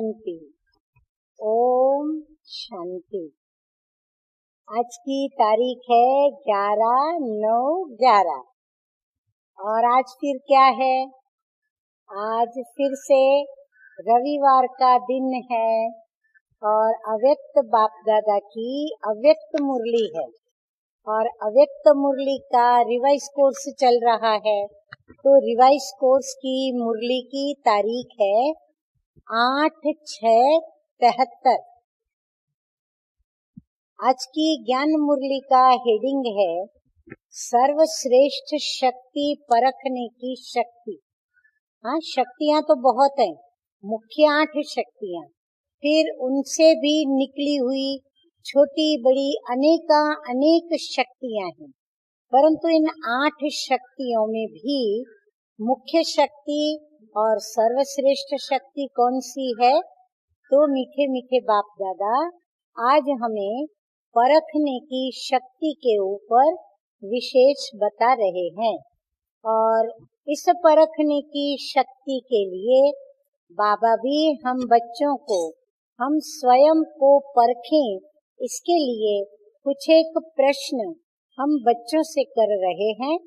शांति। ओम शांति। आज की तारीख है 11/9/11 और आज फिर क्या है? आज फिर से रविवार का दिन है और अव्यक्त बाप दादा की अव्यक्त मुरली है और अव्यक्त मुरली का रिवाइज कोर्स चल रहा है। तो रिवाइज कोर्स की मुरली की तारीख है 8/6/73। आज की ज्ञान मुरली का हेडिंग है सर्वश्रेष्ठ शक्ति परखने की शक्ति। हाँ, शक्तियां तो बहुत हैं, मुख्य 8 शक्तियां, फिर उनसे भी निकली हुई छोटी बड़ी अनेक शक्तियां हैं, परंतु इन 8 शक्तियों में भी मुख्य शक्ति और सर्वश्रेष्ठ शक्ति कौन सी है? तो मीठे मीठे बाप दादा आज हमें परखने की शक्ति के ऊपर विशेष बता रहे हैं और इस परखने की शक्ति के लिए बाबा भी हम बच्चों को, हम स्वयं को परखें, इसके लिए कुछ एक प्रश्न हम बच्चों से कर रहे हैं।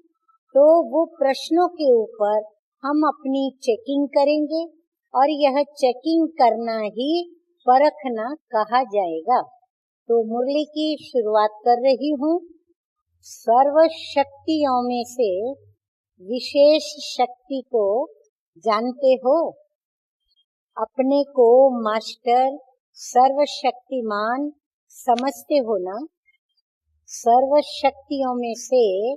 तो वो प्रश्नों के ऊपर हम अपनी चेकिंग करेंगे और यह चेकिंग करना ही परखना कहा जाएगा। तो मुरली की शुरुआत कर रही हूँ। सर्व शक्तियों में से विशेष शक्ति को जानते हो? अपने को मास्टर सर्वशक्तिमान समझते हो ना? सर्व शक्तियों में से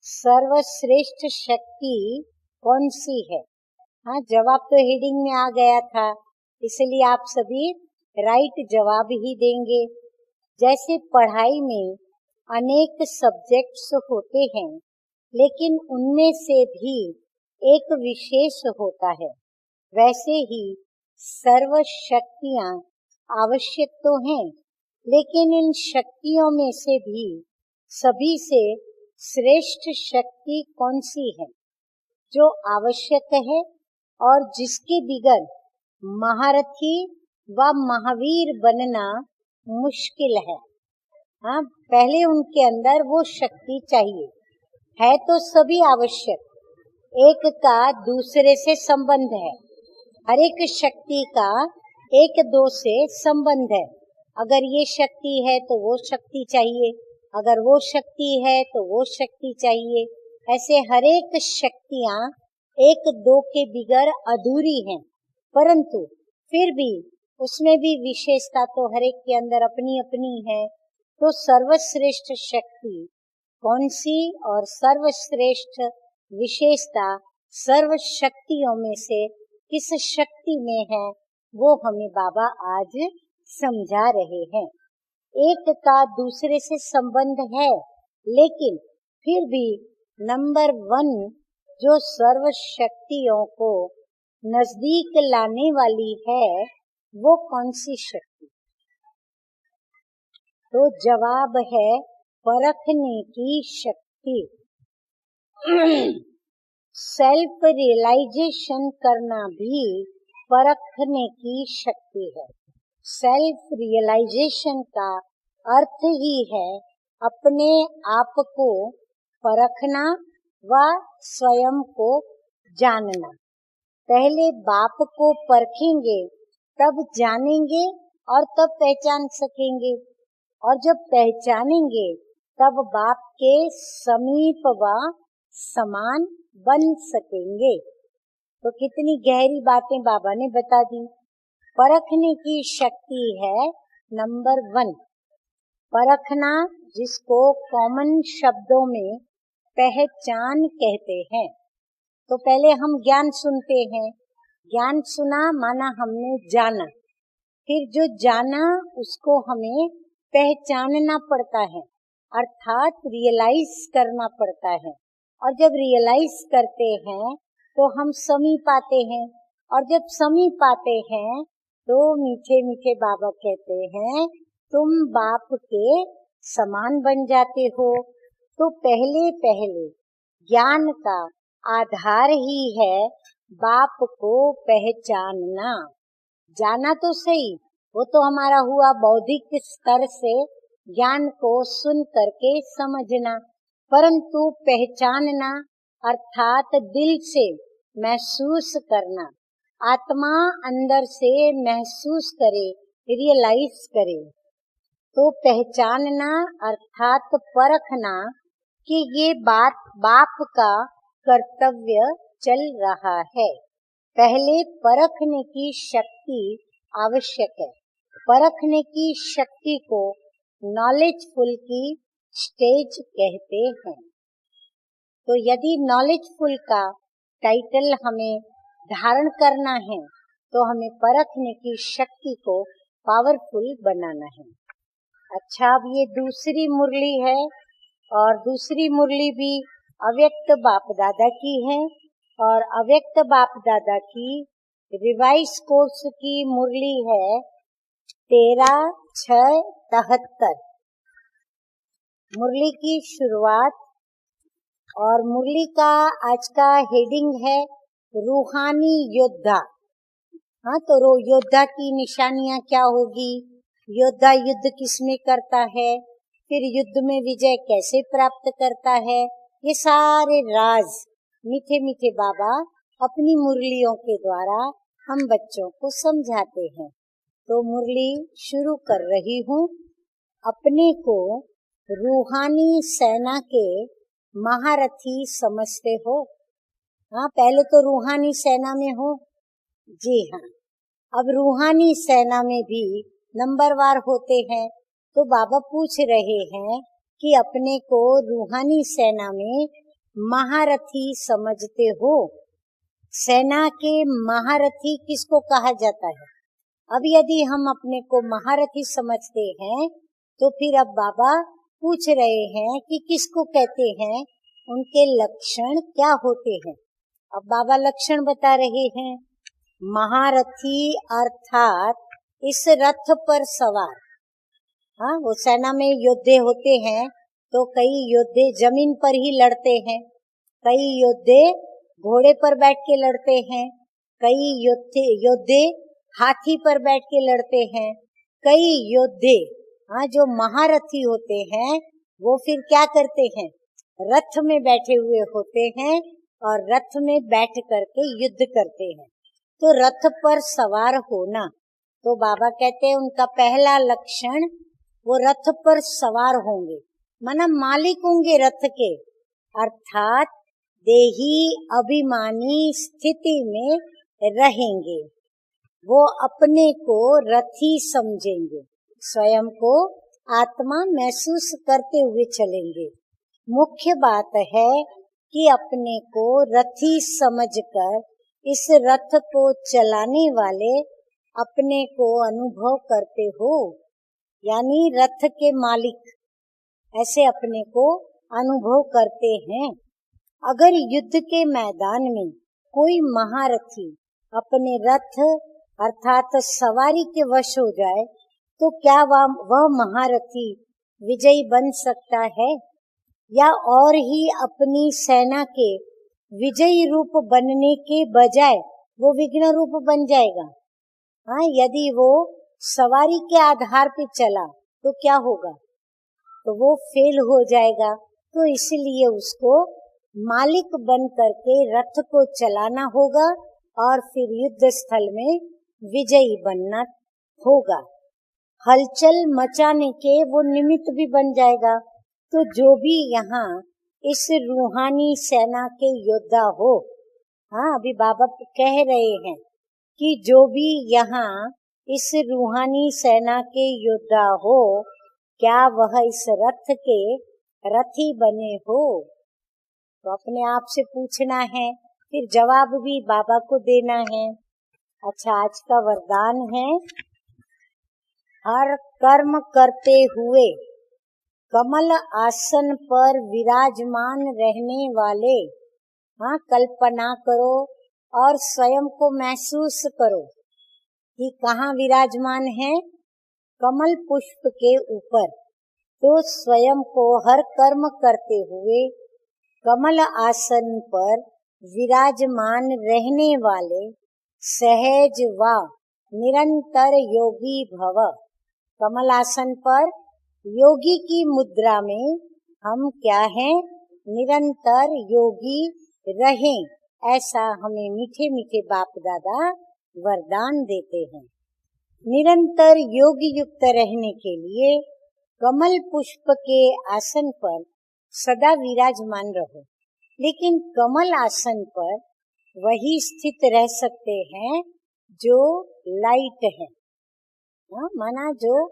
सर्वश्रेष्ठ शक्ति कौन सी है? हाँ, जवाब तो हेडिंग में आ गया था, इसलिए आप सभी राइट जवाब ही देंगे। जैसे पढ़ाई में अनेक सब्जेक्ट्स होते हैं, लेकिन उनमें से भी एक विशेष होता है, वैसे ही सर्व शक्तियाँ आवश्यक तो हैं, लेकिन इन शक्तियों में से भी सभी से श्रेष्ठ शक्ति कौन सी है जो आवश्यक है और जिसके बिगर महारथी व महावीर बनना मुश्किल है? हाँ, पहले उनके अंदर वो शक्ति चाहिए। है तो सभी आवश्यक, एक का दूसरे से संबंध है, हर एक शक्ति का एक दो से संबंध है। अगर ये शक्ति है तो वो शक्ति चाहिए, अगर वो शक्ति है तो वो शक्ति चाहिए। ऐसे हर एक शक्तियाँ एक दो के बिगर अधूरी हैं, परंतु फिर भी उसमें भी विशेषता तो हर एक के अंदर अपनी अपनी है। तो सर्वश्रेष्ठ शक्ति कौन सी और सर्वश्रेष्ठ विशेषता सर्व शक्तियों में से किस शक्ति में है, वो हमें बाबा आज समझा रहे हैं। एक का दूसरे से संबंध है, लेकिन फिर भी नंबर 1 जो सर्व शक्तियों को नजदीक लाने वाली है, वो कौन सी शक्ति? तो जवाब है परखने की शक्ति। सेल्फ रियलाइजेशन करना भी परखने की शक्ति है। सेल्फ रियलाइजेशन का अर्थ ही है अपने आप को परखना व स्वयं को जानना। पहले बाप को परखेंगे, तब जानेंगे और तब पहचान सकेंगे, और जब पहचानेंगे तब बाप के समीप व समान बन सकेंगे। तो कितनी गहरी बातें बाबा ने बता दी। परखने की शक्ति है नंबर 1। परखना, जिसको कॉमन शब्दों में पहचान कहते हैं। तो पहले हम ज्ञान सुनते हैं, ज्ञान सुना माना हमने जाना, फिर जो जाना उसको हमें पहचानना पड़ता है, अर्थात रियलाइज करना पड़ता है। और जब रियलाइज करते हैं तो हम समीप आते हैं, और जब समीप आते हैं तो मीठे मीठे बाबा कहते हैं तुम बाप के समान बन जाते हो। तो पहले पहले ज्ञान का आधार ही है बाप को पहचानना। जाना तो सही, वो तो हमारा हुआ बौद्धिक स्तर से ज्ञान को सुन करके समझना, परंतु पहचानना अर्थात दिल से महसूस करना, आत्मा अंदर से महसूस करे, रियलाइज करे। तो पहचानना अर्थात परखना कि ये बात बाप का कर्तव्य चल रहा है। पहले परखने की शक्ति आवश्यक है। परखने की शक्ति को नॉलेजफुल की स्टेज कहते हैं। तो यदि नॉलेजफुल का टाइटल हमें धारण करना है तो हमें परखने की शक्ति को पावरफुल बनाना है। अच्छा, अब ये दूसरी मुरली है और दूसरी मुरली भी अव्यक्त बाप दादा की है और अव्यक्त बाप दादा की रिवाइज कोर्स की मुरली है 13/6/73। मुरली की शुरुआत और मुरली का आज का हेडिंग है रूहानी योद्धा। हाँ, तो योद्धा की निशानियां क्या होगी, योद्धा युद्ध किसमें करता है, फिर युद्ध में विजय कैसे प्राप्त करता है, ये सारे राज मीठे मीठे बाबा अपनी मुरलियों के द्वारा हम बच्चों को समझाते हैं। तो मुरली शुरू कर रही हूँ। अपने को रूहानी सेना के महारथी समझते हो? हाँ, पहले तो रूहानी सेना में हो। जी हाँ, अब रूहानी सेना में भी नंबरवार होते हैं। तो बाबा पूछ रहे हैं कि अपने को रूहानी सेना में महारथी समझते हो? सेना के महारथी किसको कहा जाता है? अब यदि हम अपने को महारथी समझते हैं तो फिर अब बाबा पूछ रहे हैं कि किसको कहते हैं, उनके लक्षण क्या होते हैं। अब बाबा लक्षण बता रहे हैं। महारथी अर्थात इस रथ पर सवार। हाँ, वो सेना में योद्धे होते हैं तो कई योद्धे जमीन पर ही लड़ते हैं, कई योद्धे घोड़े पर बैठ के लड़ते हैं, कई योद्धे हाथी पर बैठ के लड़ते हैं, कई योद्धे हाँ जो महारथी होते हैं वो फिर क्या करते हैं, रथ में बैठे हुए होते हैं और रथ में बैठ करके युद्ध करते हैं। तो रथ पर सवार होना, तो बाबा कहते हैं उनका पहला लक्षण वो रथ पर सवार होंगे, माना मालिक होंगे रथ के, अर्थात देही अभिमानी स्थिति में रहेंगे। वो अपने को रथी समझेंगे, स्वयं को आत्मा महसूस करते हुए चलेंगे। मुख्य बात है कि अपने को रथी समझकर इस रथ को चलाने वाले अपने को अनुभव करते हो, यानी रथ के मालिक ऐसे अपने को अनुभव करते हैं। अगर युद्ध के मैदान में कोई महारथी अपने रथ अर्थात सवारी के वश हो जाए तो क्या वह महारथी विजयी बन सकता है, या और ही अपनी सेना के विजयी रूप बनने के बजाय वो विघ्न रूप बन जाएगा। हाँ, यदि वो सवारी के आधार पे चला तो क्या होगा, तो वो फेल हो जाएगा। तो इसलिए उसको मालिक बन करके रथ को चलाना होगा और फिर युद्ध स्थल में विजयी बनना होगा। हलचल मचाने के वो निमित्त भी बन जाएगा। तो जो भी यहाँ इस रूहानी सेना के योद्धा हो, हाँ अभी बाबा कह रहे हैं कि जो भी यहाँ इस रूहानी सेना के योद्धा हो, क्या वह इस रथ के रथी बने हो? तो अपने आप से पूछना है, फिर जवाब भी बाबा को देना है। अच्छा, आज का वरदान है, हर कर्म करते हुए कमल आसन पर विराजमान रहने वाले, हाँ कल्पना करो और स्वयं को महसूस करो कि कहाँ विराजमान है, कमल पुष्प के ऊपर। तो स्वयं को हर कर्म करते हुए कमल आसन पर विराजमान रहने वाले सहज व निरंतर योगी भव। कमलासन पर योगी की मुद्रा में हम क्या हैं? निरंतर योगी रहें, ऐसा हमें मीठे मीठे बाप दादा वरदान देते हैं। निरंतर योग युक्त रहने के लिए कमल पुष्प के आसन पर सदा विराजमान रहो। लेकिन कमल आसन पर वही स्थित रह सकते हैं जो लाइट है, माना जो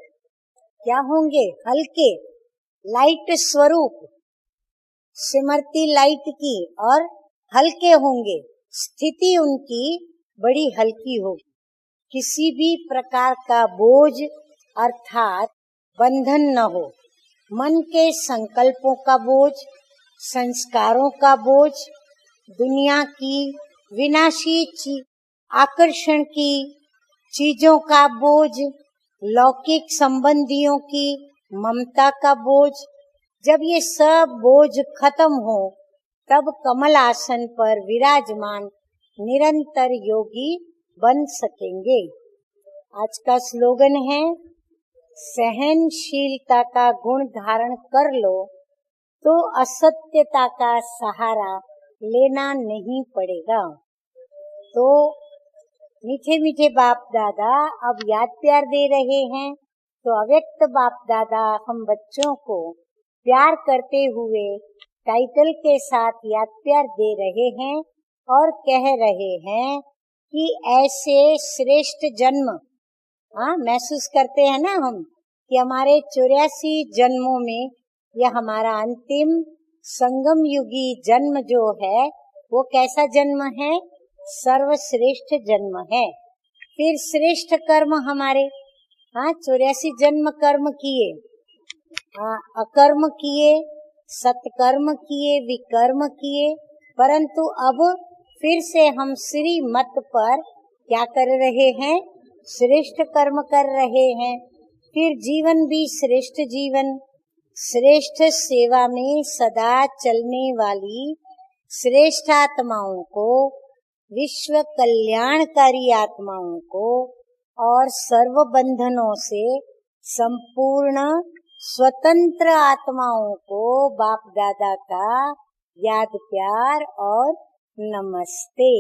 क्या होंगे? हल्के, लाइट स्वरूप, सिमरती लाइट की और हल्के होंगे। स्थिति उनकी बड़ी हल्की होगी। किसी भी प्रकार का बोझ अर्थात बंधन न हो। मन के संकल्पों का बोझ, संस्कारों का बोझ, दुनिया की विनाशी आकर्षण की चीजों का बोझ, लौकिक संबंधियों की ममता का बोझ, जब ये सब बोझ खत्म हो तब कमल आसन पर विराजमान निरंतर योगी बन सकेंगे। आज का स्लोगन है, सहनशीलता का गुण धारण कर लो तो असत्यता का सहारा लेना नहीं पड़ेगा। तो मीठे मीठे बाप दादा अब याद प्यार दे रहे हैं। तो अव्यक्त बाप दादा हम बच्चों को प्यार करते हुए टाइटल के साथ याद प्यार दे रहे हैं और कह रहे हैं कि ऐसे श्रेष्ठ जन्म महसूस करते हैं ना हम कि हमारे 84 जन्मों में यह हमारा अंतिम संगम युगी जन्म जो है वो कैसा जन्म है? सर्वश्रेष्ठ जन्म है। फिर श्रेष्ठ कर्म हमारे 84 जन्म कर्म किए, अकर्म किए, सत्कर्म किए, विकर्म किए, परंतु अब फिर से हम श्री मत पर क्या कर रहे हैं? श्रेष्ठ कर्म कर रहे हैं। फिर जीवन भी श्रेष्ठ जीवन, श्रेष्ठ सेवा में सदा चलने वाली श्रेष्ठ आत्माओं को, विश्व कल्याणकारी आत्माओं को और सर्व बंधनों से संपूर्ण स्वतंत्र आत्माओं को बाप दादा का याद प्यार और नमस्ते।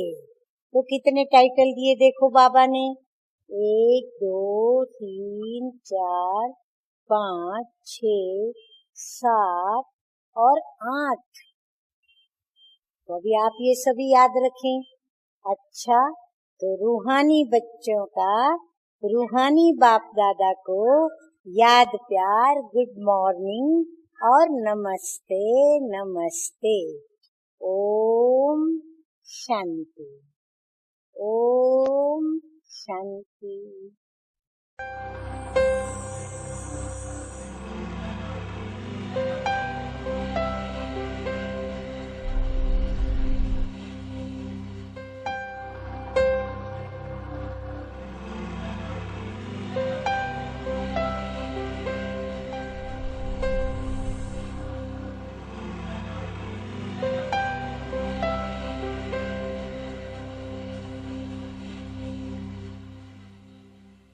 तो कितने टाइटल दिए देखो बाबा ने, 1 2 3 4 5 6 7 और 8। तो अभी आप ये सभी याद रखें। अच्छा, तो रूहानी बच्चों का रूहानी बाप दादा को याद प्यार, गुड मॉर्निंग और नमस्ते नमस्ते। ओम शांति, ओम शांति।